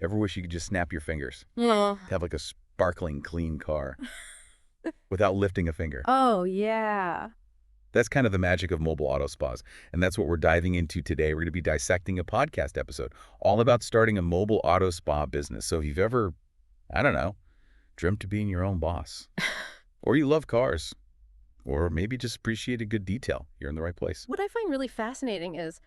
Ever wish you could just snap your fingers? Yeah. Have like a sparkling clean car without lifting a finger. Oh, yeah. That's kind of the magic of mobile auto spas, and that's what we're diving into today. We're going to be dissecting a podcast episode all about starting a mobile auto spa business. So if you've ever, I don't know, dreamt of being your own boss, or you love cars, or maybe just appreciate a good detail, you're in the right place. What I find really fascinating is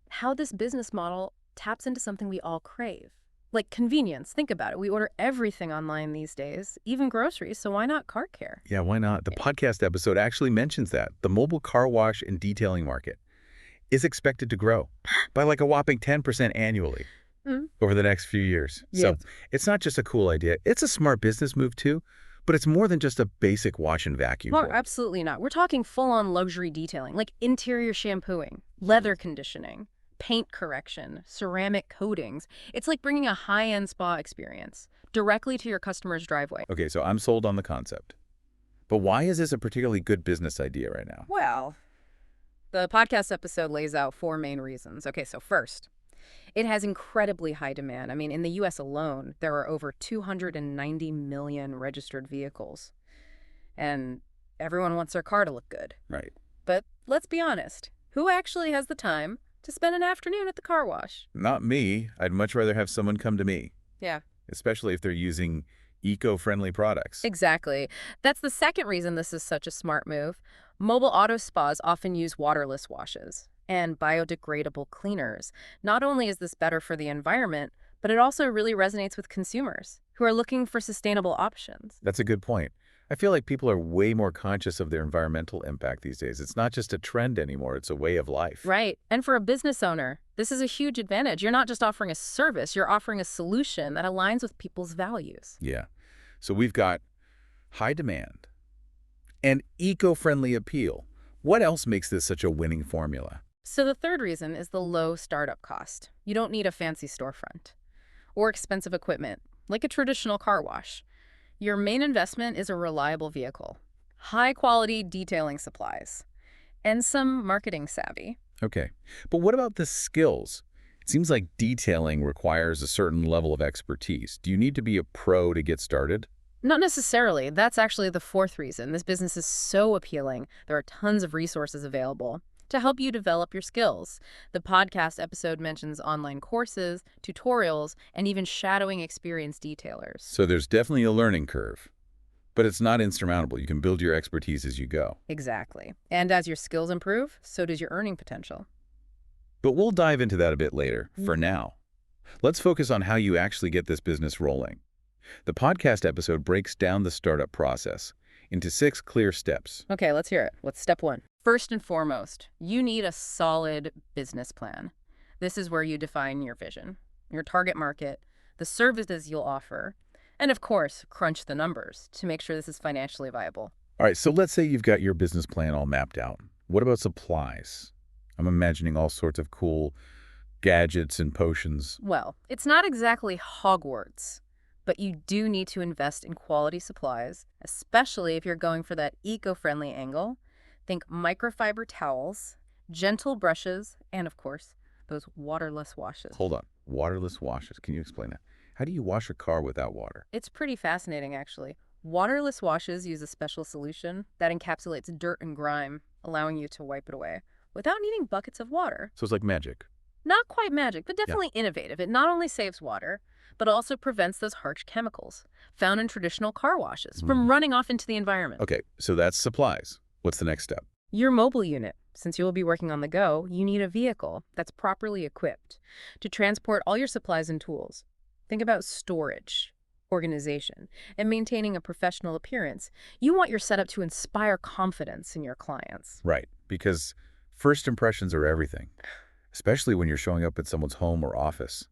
how this business model taps into something we all crave. Like convenience. Think about it. We order everything online these days, even groceries, so why not car care? Yeah, why not? The podcast episode actually mentions that the mobile car wash and detailing market is expected to grow by like a whopping 10% annually over the next few years. Yes. So it's not just a cool idea. It's a smart business move too, but it's more than just a basic wash and vacuum. Well, absolutely not. We're talking full-on luxury detailing, like interior shampooing, leather conditioning, paint correction, ceramic coatings. It's like bringing a high-end spa experience directly to your customer's driveway. Okay, so I'm sold on the concept. But why is this a particularly good business idea right now? Well, the podcast episode lays out 4 main reasons. Okay, so first, it has incredibly high demand. I mean, in the U.S. alone, there are over 290 million registered vehicles. And everyone wants their car to look good. Right. But let's be honest, who actually has the time to spend an afternoon at the car wash? Not me. I'd much rather have someone come to me, Yeah. especially if they're using eco-friendly products. Exactly. That's the second reason this is such a smart move. Mobile auto spas often use waterless washes and biodegradable cleaners. Not only is this better for the environment, but it also really resonates with consumers who are looking for sustainable options. That's a good point. I feel like people are way more conscious of their environmental impact these days. It's not just a trend anymore, it's a way of life. Right. And for a business owner, this is a huge advantage. You're not just offering a service, you're offering a solution that aligns with people's values. Yeah. So we've got high demand and eco-friendly appeal. What else makes this such a winning formula? So the third reason is the low startup cost. You don't need a fancy storefront or expensive equipment, like a traditional car wash. Your main investment is a reliable vehicle, high-quality detailing supplies, and some marketing savvy. Okay. But what about the skills? It seems like detailing requires a certain level of expertise. Do you need to be a pro to get started? Not necessarily. That's actually the fourth reason. This business is so appealing. There are tons of resources available to help you develop your skills. The podcast episode mentions online courses, tutorials, and even shadowing experienced detailers. So there's definitely a learning curve, but it's not insurmountable. You can build your expertise as you go. Exactly. And as your skills improve, so does your earning potential. But we'll dive into that a bit later. For now, let's focus on how you actually get this business rolling. The podcast episode breaks down the startup process into 6 clear steps. Okay, let's hear it. What's step 1? First and foremost, you need a solid business plan. This is where you define your vision, your target market, the services you'll offer, and of course, crunch the numbers to make sure this is financially viable. All right, so let's say you've got your business plan all mapped out. What about supplies? I'm imagining all sorts of cool gadgets and potions. Well, it's not exactly Hogwarts, but you do need to invest in quality supplies, especially if you're going for that eco-friendly angle. Think microfiber towels, gentle brushes, and of course, those waterless washes. Hold on. Waterless washes. Can you explain that? How do you wash a car without water? It's pretty fascinating, actually. Waterless washes use a special solution that encapsulates dirt and grime, allowing you to wipe it away without needing buckets of water. So it's like magic. Not quite magic, but definitely innovative. It not only saves water, but also prevents those harsh chemicals found in traditional car washes from running off into the environment. Okay, so that's supplies. What's the next step? Your mobile unit. Since you will be working on the go, you need a vehicle that's properly equipped to transport all your supplies and tools. Think about storage, organization, and maintaining a professional appearance. You want your setup to inspire confidence in your clients. Right, because first impressions are everything, especially when you're showing up at someone's home or office.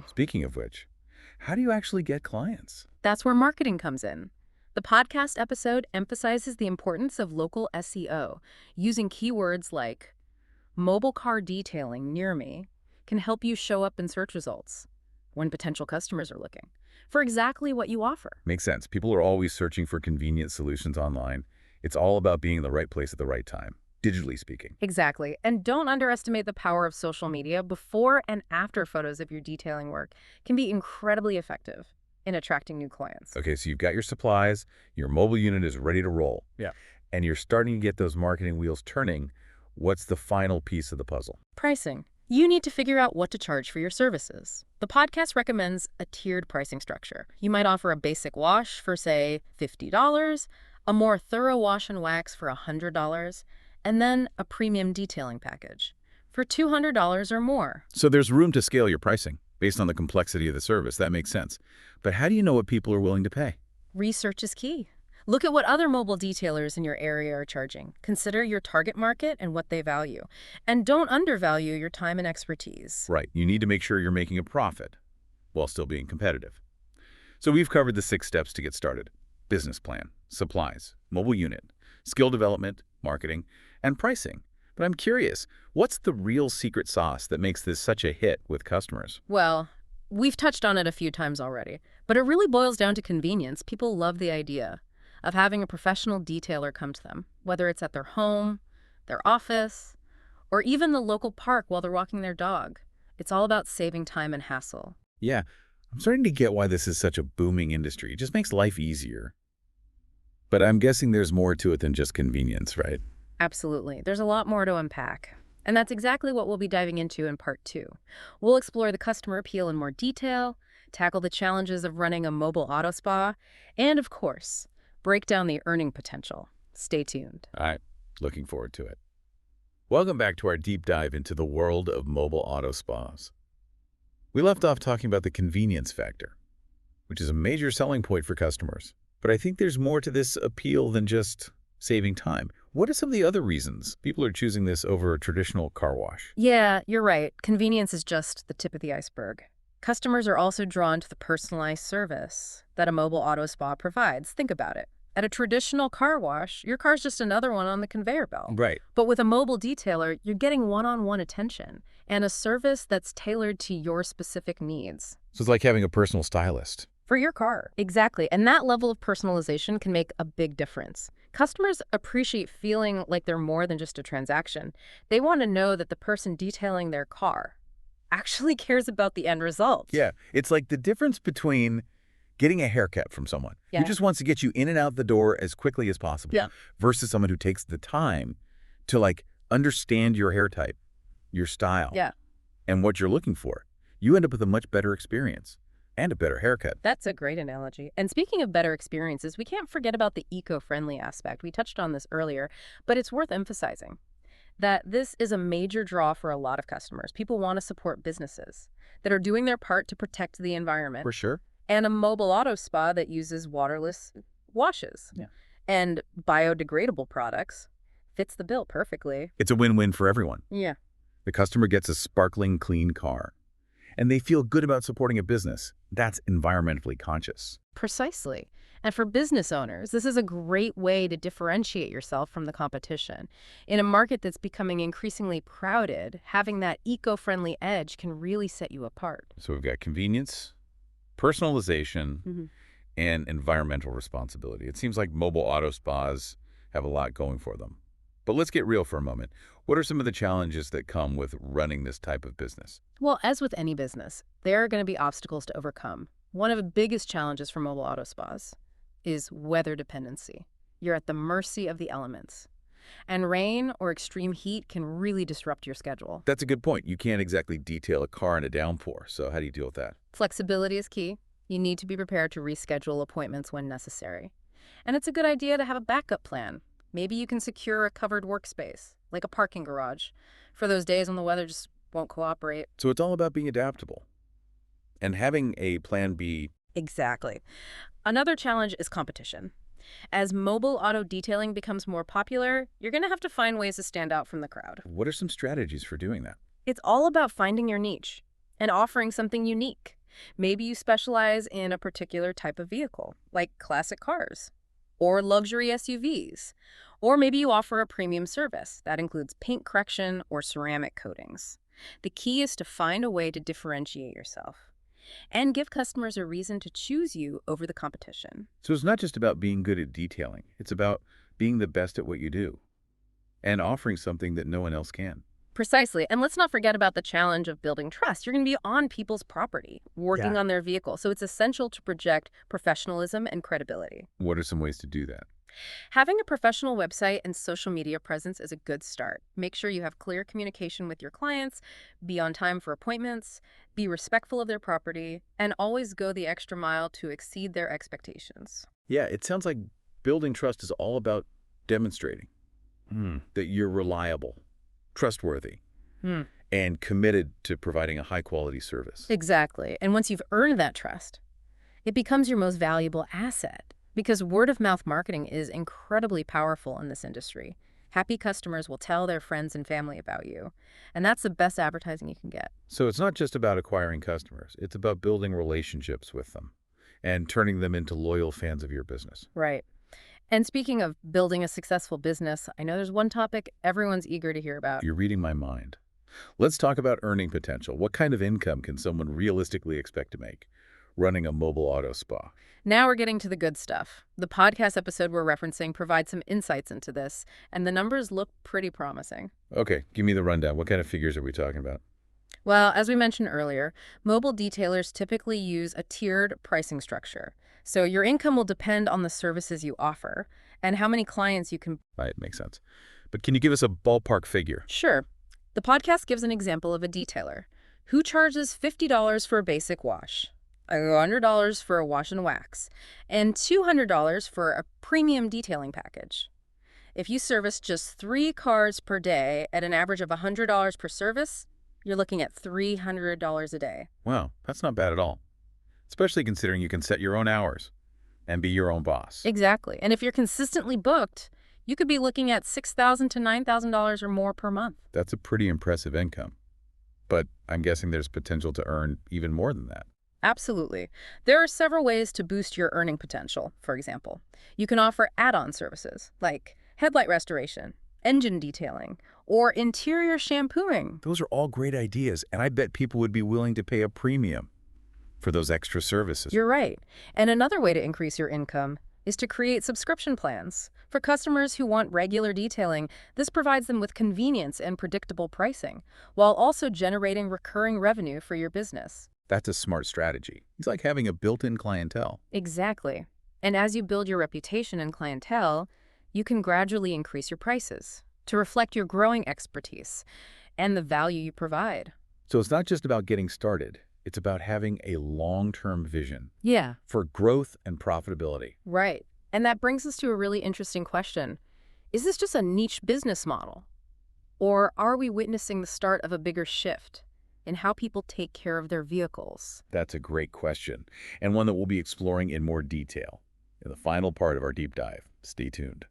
Speaking of which, how do you actually get clients? That's where marketing comes in. The podcast episode emphasizes the importance of local SEO. Using keywords like mobile car detailing near me can help you show up in search results when potential customers are looking for exactly what you offer. Makes sense. People are always searching for convenient solutions online. It's all about being in the right place at the right time. digitally speaking. Exactly. And don't underestimate the power of social media. Before and after photos of your detailing work can be incredibly effective in attracting new clients. Okay, so you've got your supplies, your mobile unit is ready to roll, Yeah. and you're starting to get those marketing wheels turning. What's the final piece of the puzzle? Pricing. You need to figure out what to charge for your services. The podcast recommends a tiered pricing structure. You might offer a basic wash for, say, $50, a more thorough wash and wax for $100, and then a premium detailing package for $200 or more. So there's room to scale your pricing based on the complexity of the service. That makes sense. But how do you know what people are willing to pay? Research is key. Look at what other mobile detailers in your area are charging. Consider your target market and what they value. And don't undervalue your time and expertise. Right. You need to make sure you're making a profit while still being competitive. So we've covered the 6 steps to get started: business plan, supplies, mobile unit, skill development, marketing, and pricing. But I'm curious, what's the real secret sauce that makes this such a hit with customers? Well, we've touched on it a few times already, but it really boils down to convenience. People love the idea of having a professional detailer come to them, whether it's at their home, their office, or even the local park while they're walking their dog. It's all about saving time and hassle. Yeah, I'm starting to get why this is such a booming industry. It just makes life easier. But I'm guessing there's more to it than just convenience, right? Absolutely. There's a lot more to unpack. And that's exactly what we'll be diving into in part 2. We'll explore the customer appeal in more detail, tackle the challenges of running a mobile auto spa, and of course, break down the earning potential. Stay tuned. All right, looking forward to it. Welcome back to our deep dive into the world of mobile auto spas. We left off talking about the convenience factor, which is a major selling point for customers. But I think there's more to this appeal than just saving time. What are some of the other reasons people are choosing this over a traditional car wash? Yeah, you're right. Convenience is just the tip of the iceberg. Customers are also drawn to the personalized service that a mobile auto spa provides. Think about it. At a traditional car wash, your car's just another one on the conveyor belt. Right. But with a mobile detailer, you're getting one-on-one attention and a service that's tailored to your specific needs. So it's like having a personal stylist. For your car. Exactly. And that level of personalization can make a big difference. Customers appreciate feeling like they're more than just a transaction. They want to know that the person detailing their car actually cares about the end result. Yeah, it's like the difference between getting a haircut from someone Yeah. who just wants to get you in and out the door as quickly as possible Yeah. versus someone who takes the time to like understand your hair type, your style, Yeah. and what you're looking for. You end up with a much better experience and a better haircut. That's a great analogy. And speaking of better experiences, we can't forget about the eco-friendly aspect. We touched on this earlier, but it's worth emphasizing that this is a major draw for a lot of customers. People want to support businesses that are doing their part to protect the environment. For sure. And a mobile auto spa that uses waterless washes and biodegradable products fits the bill perfectly. It's a win-win for everyone. Yeah. The customer gets a sparkling, clean car, and they feel good about supporting a business that's environmentally conscious. Precisely. And for business owners, this is a great way to differentiate yourself from the competition. In a market that's becoming increasingly crowded, having that eco-friendly edge can really set you apart. So we've got convenience, personalization, and environmental responsibility. It seems like mobile auto spas have a lot going for them. But let's get real for a moment. What are some of the challenges that come with running this type of business? Well, as with any business, there are going to be obstacles to overcome. One of the biggest challenges for mobile auto spas is weather dependency. You're at the mercy of the elements. And rain or extreme heat can really disrupt your schedule. That's a good point. You can't exactly detail a car in a downpour, so how do you deal with that? Flexibility is key. You need to be prepared to reschedule appointments when necessary. And it's a good idea to have a backup plan. Maybe you can secure a covered workspace, like a parking garage, for those days when the weather just won't cooperate. So it's all about being adaptable and having a plan B. Exactly. Another challenge is competition. As mobile auto detailing becomes more popular, you're going to have to find ways to stand out from the crowd. What are some strategies for doing that? It's all about finding your niche and offering something unique. Maybe you specialize in a particular type of vehicle, like classic cars or luxury SUVs. Or maybe you offer a premium service that includes paint correction or ceramic coatings. The key is to find a way to differentiate yourself and give customers a reason to choose you over the competition. So it's not just about being good at detailing. It's about being the best at what you do. and offering something that no one else can. Precisely. And let's not forget about the challenge of building trust. You're going to be on people's property, working Yeah. on their vehicle. So it's essential to project professionalism and credibility. What are some ways to do that? Having a professional website and social media presence is a good start. Make sure you have clear communication with your clients, be on time for appointments, be respectful of their property, and always go the extra mile to exceed their expectations. Yeah, it sounds like building trust is all about demonstrating that you're reliable, trustworthy, Hmm. and committed to providing a high-quality service. Exactly. And once you've earned that trust, it becomes your most valuable asset because word-of-mouth marketing is incredibly powerful in this industry. Happy customers will tell their friends and family about you, and that's the best advertising you can get. So it's not just about acquiring customers. It's about building relationships with them and turning them into loyal fans of your business. Right. And speaking of building a successful business, I know there's one topic everyone's eager to hear about. You're reading my mind. Let's talk about earning potential. What kind of income can someone realistically expect to make running a mobile auto spa? Now we're getting to the good stuff. The podcast episode we're referencing provides some insights into this, and the numbers look pretty promising. Okay, give me the rundown. What kind of figures are we talking about? Well, as we mentioned earlier, mobile detailers typically use a tiered pricing structure. So your income will depend on the services you offer and how many clients you can. Right, makes sense. But can you give us a ballpark figure? Sure. The podcast gives an example of a detailer who charges $50 for a basic wash, $100 for a wash and wax, and $200 for a premium detailing package. If you service just 3 cars per day at an average of $100 per service, you're looking at $300 a day. Wow, that's not bad at all. Especially considering you can set your own hours and be your own boss. Exactly. And if you're consistently booked, you could be looking at $6,000 to $9,000 or more per month. That's a pretty impressive income. But I'm guessing there's potential to earn even more than that. Absolutely. There are several ways to boost your earning potential, for example. You can offer add-on services like headlight restoration, engine detailing, or interior shampooing. Those are all great ideas, and I bet people would be willing to pay a premium for those extra services. You're right. And another way to increase your income is to create subscription plans. For customers who want regular detailing, this provides them with convenience and predictable pricing, while also generating recurring revenue for your business. That's a smart strategy. It's like having a built-in clientele. Exactly. And as you build your reputation and clientele, you can gradually increase your prices to reflect your growing expertise and the value you provide. So it's not just about getting started. It's about having a long-term vision Yeah, for growth and profitability. right. And that brings us to a really interesting question. Is this just a niche business model? Or are we witnessing the start of a bigger shift in how people take care of their vehicles? That's a great question, and one that we'll be exploring in more detail in the final part of our deep dive. Stay tuned.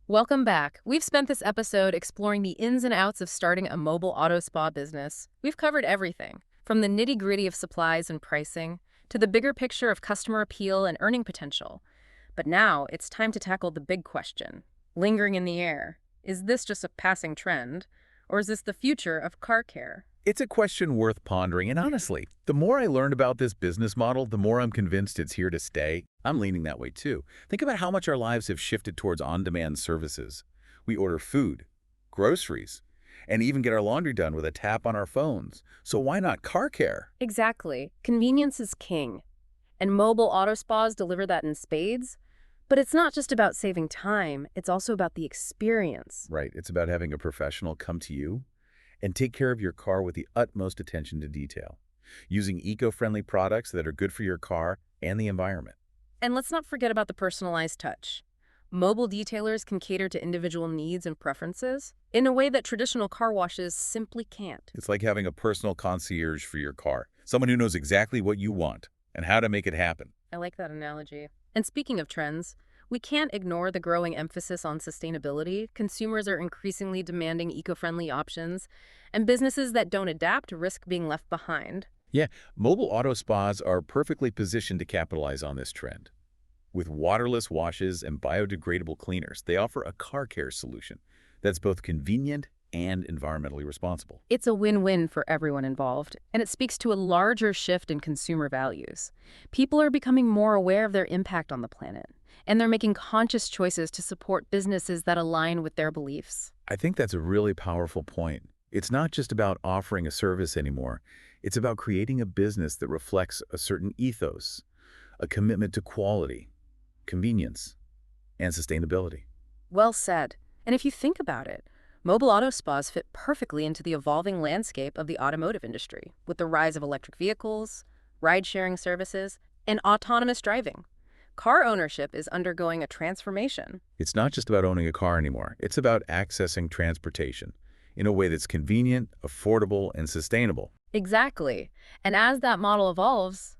Welcome back. We've spent this episode exploring the ins and outs of starting a mobile auto spa business. We've covered everything, from the nitty-gritty of supplies and pricing to the bigger picture of customer appeal and earning potential. But now it's time to tackle the big question, lingering in the air. Is this just a passing trend, or is this the future of car care? It's a question worth pondering, and honestly, the more I learn about this business model, the more I'm convinced it's here to stay. I'm leaning that way too. Think about how much our lives have shifted towards on-demand services. We order food, groceries, and even get our laundry done with a tap on our phones. So why not car care? Exactly. Convenience is king, and mobile auto spas deliver that in spades. But it's not just about saving time, it's also about the experience. Right, it's about having a professional come to you and take care of your car with the utmost attention to detail, using eco-friendly products that are good for your car and the environment. And let's not forget about the personalized touch. Mobile detailers can cater to individual needs and preferences in a way that traditional car washes simply can't. It's like having a personal concierge for your car, someone who knows exactly what you want and how to make it happen. I like that analogy. And speaking of trends, we can't ignore the growing emphasis on sustainability. Consumers are increasingly demanding eco-friendly options, and businesses that don't adapt risk being left behind. Yeah, mobile auto spas are perfectly positioned to capitalize on this trend. With waterless washes and biodegradable cleaners, they offer a car care solution that's both convenient and environmentally responsible. It's a win-win for everyone involved, and it speaks to a larger shift in consumer values. People are becoming more aware of their impact on the planet, and they're making conscious choices to support businesses that align with their beliefs. I think that's a really powerful point. It's not just about offering a service anymore. It's about creating a business that reflects a certain ethos, a commitment to quality, convenience, and sustainability. Well said. And if you think about it, mobile auto spas fit perfectly into the evolving landscape of the automotive industry, with the rise of electric vehicles, ride-sharing services, and autonomous driving. Car ownership is undergoing a transformation. It's not just about owning a car anymore. It's about accessing transportation in a way that's convenient, affordable, and sustainable. Exactly. And as that model evolves,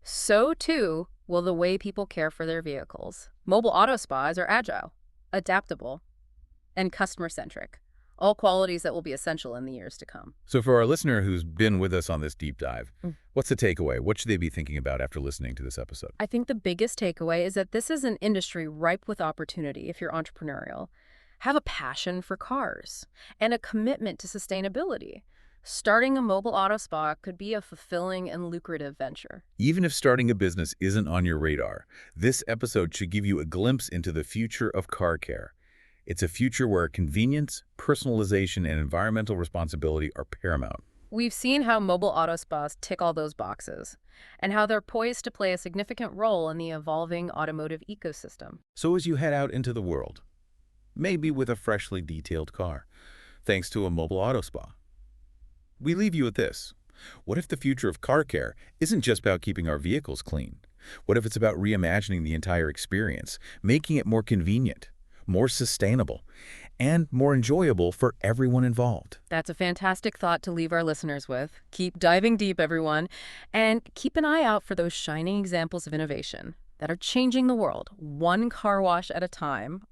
so too will the way people care for their vehicles. Mobile auto spas are agile, adaptable, and customer-centric, all qualities that will be essential in the years to come. So for our listener who's been with us on this deep dive, Mm. what's the takeaway? What should they be thinking about after listening to this episode? I think the biggest takeaway is that this is an industry ripe with opportunity if you're entrepreneurial. Have a passion for cars and a commitment to sustainability. Starting a mobile auto spa could be a fulfilling and lucrative venture. Even if starting a business isn't on your radar, this episode should give you a glimpse into the future of car care. It's a future where convenience, personalization, and environmental responsibility are paramount. We've seen how mobile auto spas tick all those boxes, and how they're poised to play a significant role in the evolving automotive ecosystem. So as you head out into the world, maybe with a freshly detailed car, thanks to a mobile auto spa, we leave you with this. What if the future of car care isn't just about keeping our vehicles clean? What if it's about reimagining the entire experience, making it more convenient, more sustainable, and more enjoyable for everyone involved? That's a fantastic thought to leave our listeners with. Keep diving deep, everyone, and keep an eye out for those shining examples of innovation that are changing the world, one car wash at a time,